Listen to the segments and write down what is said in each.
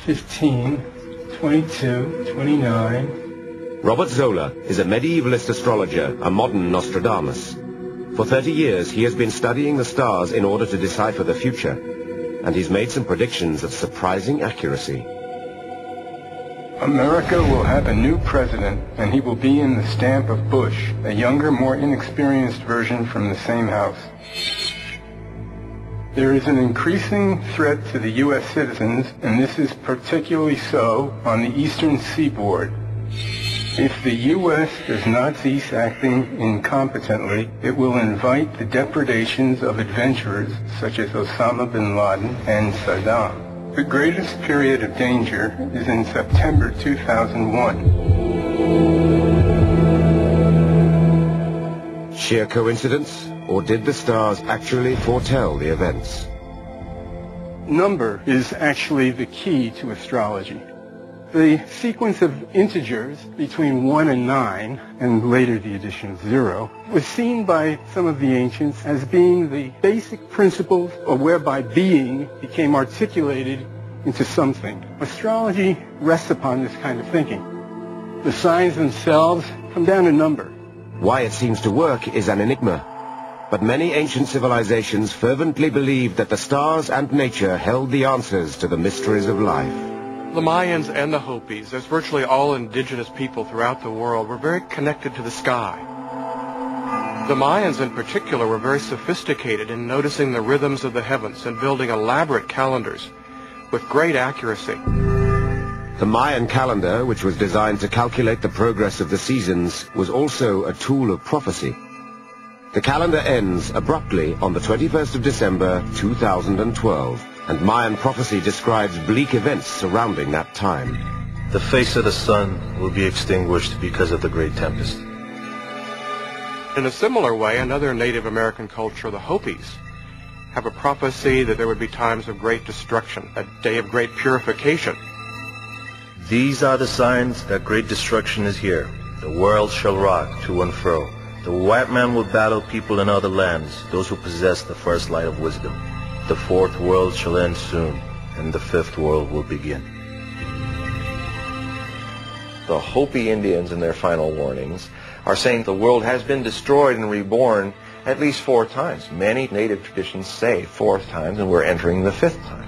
15, 22, 29. Robert Zola is a medievalist astrologer, a modern Nostradamus. For 30 years, he has been studying the stars in order to decipher the future, and he's made some predictions of surprising accuracy. America will have a new president, and he will be in the stamp of Bush, a younger, more inexperienced version from the same house. There is an increasing threat to the U.S. citizens, and this is particularly so on the eastern seaboard. If the U.S. does not cease acting incompetently, it will invite the depredations of adventurers such as Osama bin Laden and Saddam. The greatest period of danger is in September 2001. Sheer coincidence, or did the stars actually foretell the events? Number is actually the key to astrology. The sequence of integers between 1 and 9, and later the addition of 0, was seen by some of the ancients as being the basic principles or whereby being became articulated into something. Astrology rests upon this kind of thinking. The signs themselves come down to number. Why it seems to work is an enigma, but many ancient civilizations fervently believed that the stars and nature held the answers to the mysteries of life. The Mayans and the Hopis, as virtually all indigenous people throughout the world, were very connected to the sky. The Mayans in particular were very sophisticated in noticing the rhythms of the heavens and building elaborate calendars with great accuracy. The Mayan calendar, which was designed to calculate the progress of the seasons, was also a tool of prophecy. The calendar ends abruptly on the 21st of December 2012. And Mayan prophecy describes bleak events surrounding that time. The face of the sun will be extinguished because of the great tempest. In a similar way, another Native American culture, the Hopis, have a prophecy that there would be times of great destruction, a day of great purification. These are the signs that great destruction is here. The world shall rock to and fro. The white man will battle people in other lands, those who possess the first light of wisdom. The fourth world shall end soon, and the fifth world will begin. The Hopi Indians in their final warnings are saying the world has been destroyed and reborn at least 4 times. Many native traditions say 4th times, and we're entering the 5th time.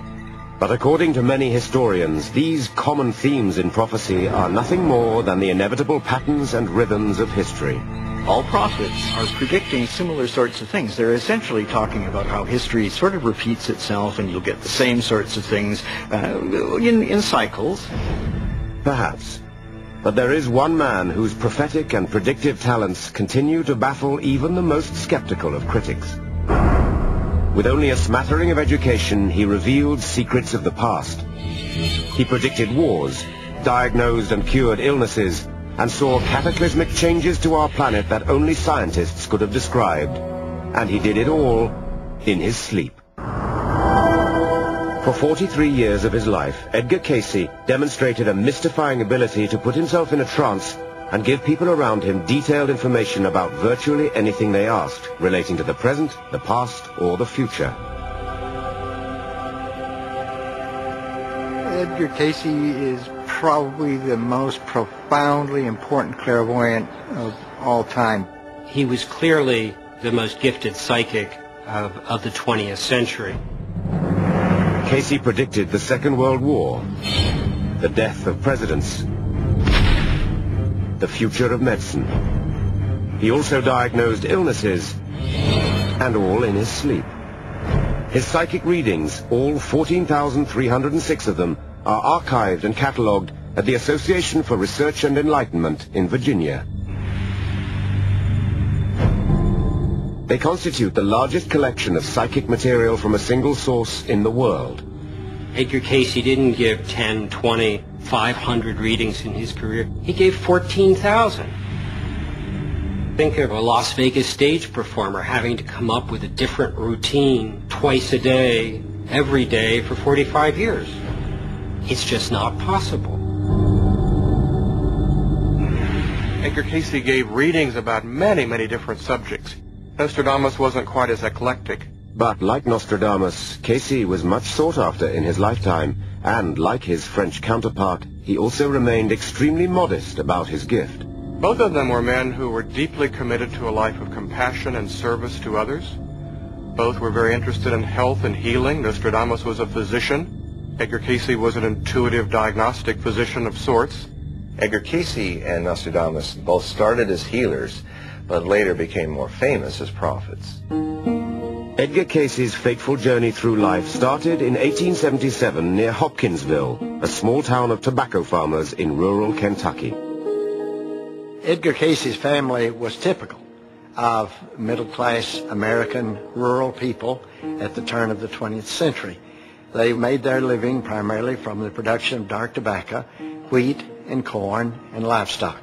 But according to many historians, these common themes in prophecy are nothing more than the inevitable patterns and rhythms of history. All prophets are predicting similar sorts of things. They're essentially talking about how history sort of repeats itself, and you'll get the same sorts of things in cycles. Perhaps. But there is one man whose prophetic and predictive talents continue to baffle even the most skeptical of critics. With only a smattering of education, he revealed secrets of the past. He predicted wars, diagnosed and cured illnesses, and saw cataclysmic changes to our planet that only scientists could have described. And he did it all in his sleep. For 43 years of his life, Edgar Cayce demonstrated a mystifying ability to put himself in a trance and give people around him detailed information about virtually anything they asked, relating to the present, the past, or the future. Edgar Cayce is probably the most profoundly important clairvoyant of all time. He was clearly the most gifted psychic of the 20th century. Cayce predicted the Second World War, the death of presidents, the future of medicine. He also diagnosed illnesses, and all in his sleep. His psychic readings, all 14,306 of them, are archived and catalogued at the Association for Research and Enlightenment in Virginia. They constitute the largest collection of psychic material from a single source in the world. Edgar Cayce didn't give 10, 20, 500 readings in his career. He gave 14,000. Think of a Las Vegas stage performer having to come up with a different routine twice a day, every day for 45 years. It's just not possible. Edgar Cayce gave readings about many, many different subjects. Nostradamus wasn't quite as eclectic, But like Nostradamus, Casey was much sought after in his lifetime, and like his French counterpart, he also remained extremely modest about his gift. Both of them were men who were deeply committed to a life of compassion and service to others. Both were very interested in health and healing. Nostradamus was a physician. Edgar Casey was an intuitive diagnostic physician of sorts. Edgar Casey and Nostradamus both started as healers, but later became more famous as prophets. Edgar Casey's fateful journey through life started in 1877 near Hopkinsville, a small town of tobacco farmers in rural Kentucky. Edgar Casey's family was typical of middle-class American rural people at the turn of the 20th century. They made their living primarily from the production of dark tobacco, wheat and corn and livestock.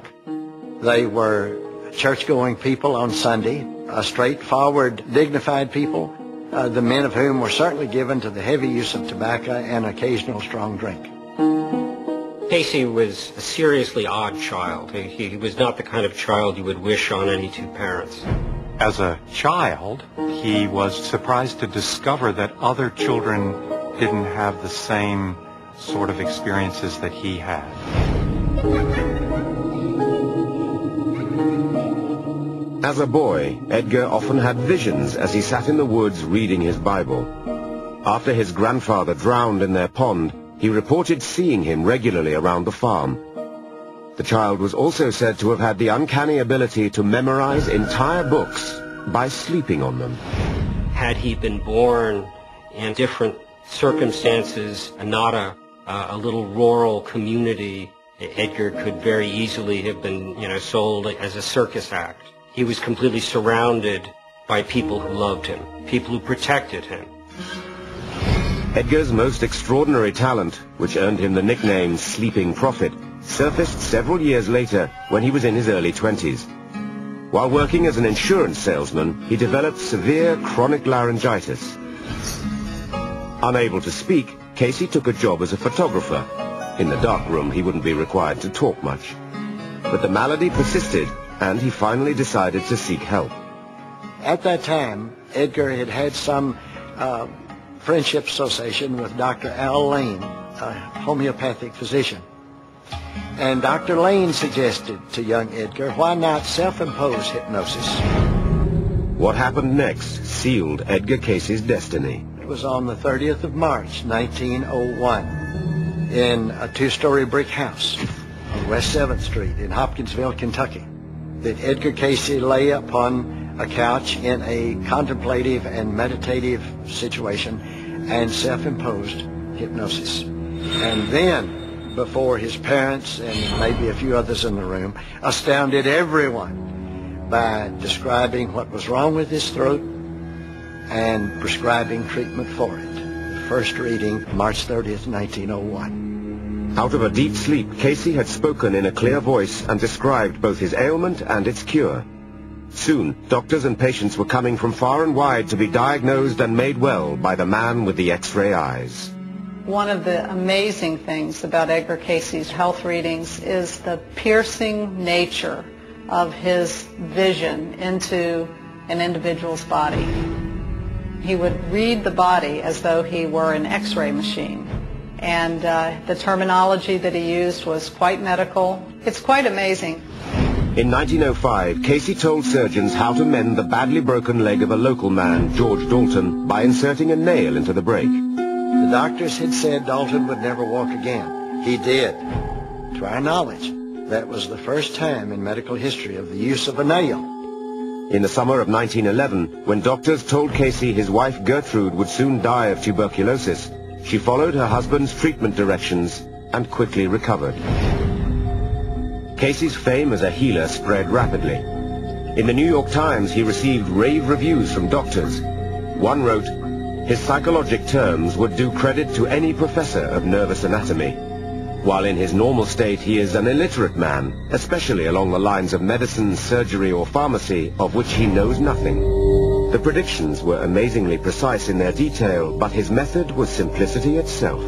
They were church-going people on Sunday, a straightforward, dignified people, the men of whom were certainly given to the heavy use of tobacco and occasional strong drink. Casey was a seriously odd child. He was not the kind of child you would wish on any two parents. As a child, he was surprised to discover that other children didn't have the same sort of experiences that he had. As a boy, Edgar often had visions as he sat in the woods reading his Bible. After his grandfather drowned in their pond, he reported seeing him regularly around the farm. The child was also said to have had the uncanny ability to memorize entire books by sleeping on them. Had he been born in different circumstances, not a little rural community, Edgar could very easily have been, sold as a circus act. He was completely surrounded by people who loved him, people who protected him. Edgar's most extraordinary talent, which earned him the nickname Sleeping Prophet, surfaced several years later when he was in his early 20s. While working as an insurance salesman, he developed severe chronic laryngitis. Unable to speak, Casey took a job as a photographer. In the darkroom, he wouldn't be required to talk much. But the malady persisted, and he finally decided to seek help. At that time, Edgar had had some friendship association with Dr. Al Lane, a homeopathic physician. And Dr. Lane suggested to young Edgar, why not self-impose hypnosis? What happened next sealed Edgar Casey's destiny. It was on the 30th of March, 1901, in a two-story brick house on West 7th Street in Hopkinsville, Kentucky, that Edgar Casey lay upon a couch in a contemplative and meditative situation and self-imposed hypnosis. And then, before his parents and maybe a few others in the room, astounded everyone by describing what was wrong with his throat and prescribing treatment for it. The first reading, March 30th, 1901. Out of a deep sleep, Casey had spoken in a clear voice and described both his ailment and its cure. Soon, doctors and patients were coming from far and wide to be diagnosed and made well by the man with the X-ray eyes. One of the amazing things about Edgar Casey's health readings is the piercing nature of his vision into an individual's body. He would read the body as though he were an X-ray machine. And the terminology that he used was quite medical. It's quite amazing. In 1905, Casey told surgeons how to mend the badly broken leg of a local man, George Dalton, by inserting a nail into the break. The doctors had said Dalton would never walk again. He did. To our knowledge, that was the first time in medical history of the use of a nail. In the summer of 1911, when doctors told Casey his wife Gertrude would soon die of tuberculosis, she followed her husband's treatment directions and quickly recovered. Casey's fame as a healer spread rapidly. In the New York Times, he received rave reviews from doctors. One wrote, "His psychologic terms would do credit to any professor of nervous anatomy. While in his normal state he is an illiterate man, especially along the lines of medicine, surgery or pharmacy, of which he knows nothing." The predictions were amazingly precise in their detail, but his method was simplicity itself.